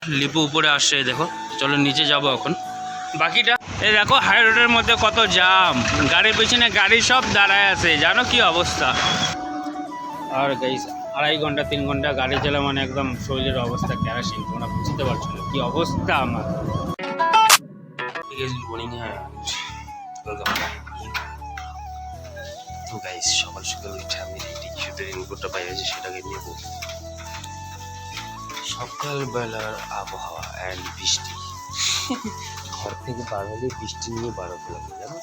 লিপু উপরে আসছে দেখো, চলো নিচে যাব এখন। বাকিটা এই দেখো, হাই রোডের মধ্যে কত জাম, গাড়ির পিছনে গাড়ি সব দাঁড়ায় আছে, জানো কি অবস্থা। আর গাইস 2.5 ঘন্টা 3 ঘন্টা গাড়ি চালা মানে একদম শরীরের অবস্থা ক্যারাসিন, তোমরা বুঝতে পারছো না কি অবস্থা আমার। তো গাইস সকাল সকাল উঠে আমি টি-শার্টের রেনকোটটা বাইরে সেটাকে নেব। সকালবেলার আবহাওয়া অ্যান্ড বৃষ্টি, ঘর থেকে বার হলে বৃষ্টি নিয়ে বার হতে লাগে, জানো,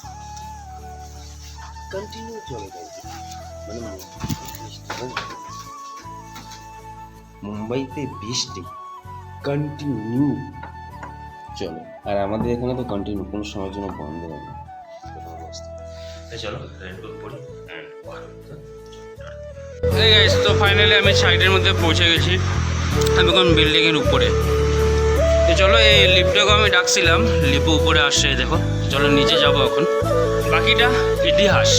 কন্টিনিউ চলে যায় মানে মুম্বাইতে বৃষ্টি কন্টিনিউ চলে, আর আমাদের এখানে তো কন্টিনিউ, কোনো সময়ের জন্য বন্ধ হয় না অবস্থা। চলো রেনকোট পরি এই গাইস, তো ফাইনালি আমি সাইডের মধ্যে পৌঁছে গেছি, আমি এখন বিল্ডিংয়ের উপরে। তো চলো, এই লিফটটাকে আমি ডাকছিলাম, লিপু উপরে আসছে দেখো, চলো নিচে যাব এখন। বাকিটা ইতিহাস,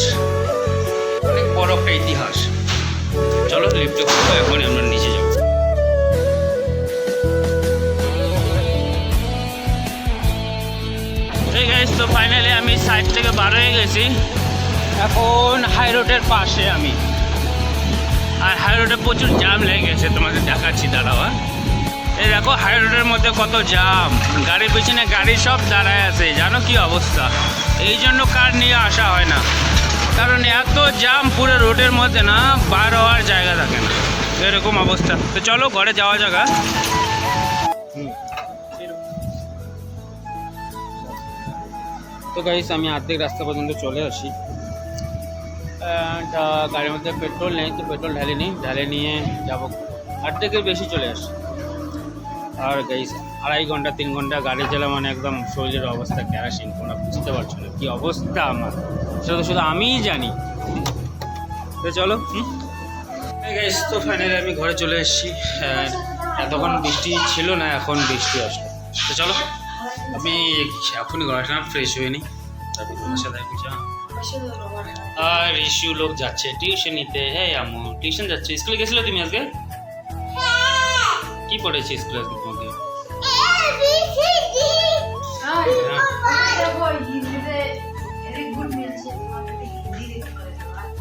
অনেক বড় একটা ইতিহাস। চলো লিফটে খুলবো এখন, আমরা নিচে যাব। এই গাইস, তো ফাইনালি আমি সাইড থেকে বার হয়ে গেছি, এখন হাই রোডের পাশে আমি। আর হাই রোডে প্রচুর জ্যাম লেগে গেছে, তোমাদের দেখাচ্ছি, দাঁড়াও। এই দেখো হাই রোডের মধ্যে কত জ্যাম, গাড়ির পিছনে গাড়ি সব দাঁড়ায় আছে, জানো কি অবস্থা। এই জন্য কার নিয়ে আসা হয় না, কারণ এত জ্যাম পুরো রোডের মধ্যে না, বার হওয়ার জায়গা থাকে না, এরকম অবস্থা। তো চলো ঘরে যাওয়া জায়গা। তো গাইস, আমি অর্ধেক রাস্তা পর্যন্ত চলে আসি, গাড়ির মধ্যে পেট্রোল নেই, তো পেট্রোল ঢালে নিয়ে যাবো, অর্ধেকের বেশি চলে আসি। আর গাইস 2.5 ঘন্টা 3 ঘন্টা গাড়ি চালা মানে একদম শরীরের অবস্থা ক্যারাসিন, তোমরা বুঝতে পারছো না কি অবস্থা আমার, সেটা শুধু আমিই জানি। তো চলো গাইস, তো ফাইনালি আমি ঘরে চলে এসেছি। এতক্ষণ বৃষ্টি ছিল না, এখন বৃষ্টি আসলো। তো চলো আমি এখনই ঘরে ফ্রেশ হয়ে নিই, তারপর তোমার সাথে আর রিশু লোক যাচ্ছে টিউশন নিতে। হ্যাঁ আম্মু টিউশন যাচ্ছে। স্কুলে গেছিলে তুমি আজকে? কি পড়েছি স্কুলে আজকে তোমাকে?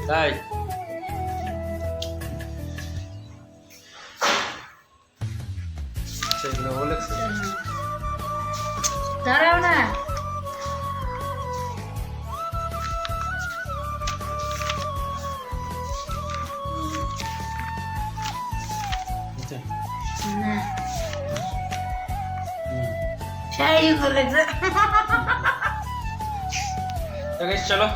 তাই দাঁড়াও না, চলো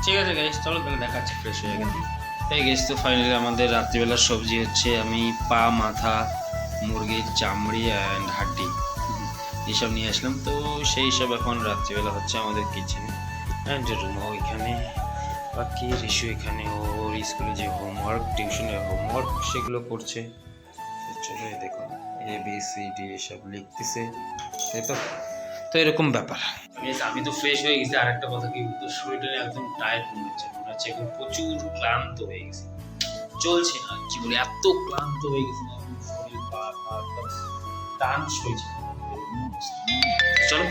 ঠিক আছে গাইস, চলো তাহলে দেখাচ্ছি ফ্রেশ হয়ে গেছে। এই গেছি, তো ফাইনালি আমাদের রাত্রিবেলার সবজি হচ্ছে, আমি পা, মাথা, মুরগির চামড়ি অ্যান্ড হাড্ডি এসব নিয়ে আসলাম। তো সেই সব এখন রাত্রিবেলা হচ্ছে আমাদের কিচেনে, অ্যান্ড রুমও ওইখানে, বাকি রিশু এখানে ওর স্কুলে যে হোমওয়ার্ক, টিউশনের হোমওয়ার্ক সেগুলো করছে। চলো দেখো ABCD এসব লিখতেছে, তাই তো। তো এরকম ব্যাপার। আমি তো ফ্রেশ হয়ে গেছি, আর একটা কথা কি, তো শরীরটা একদম টায়ার্ড মনে হচ্ছে এখন প্রচুর ক্লান্ত হয়ে গেছে, চলছে না কি বলে, এত ক্লান্ত হয়ে গেছে না, শরীর পা টান সইছে। চলো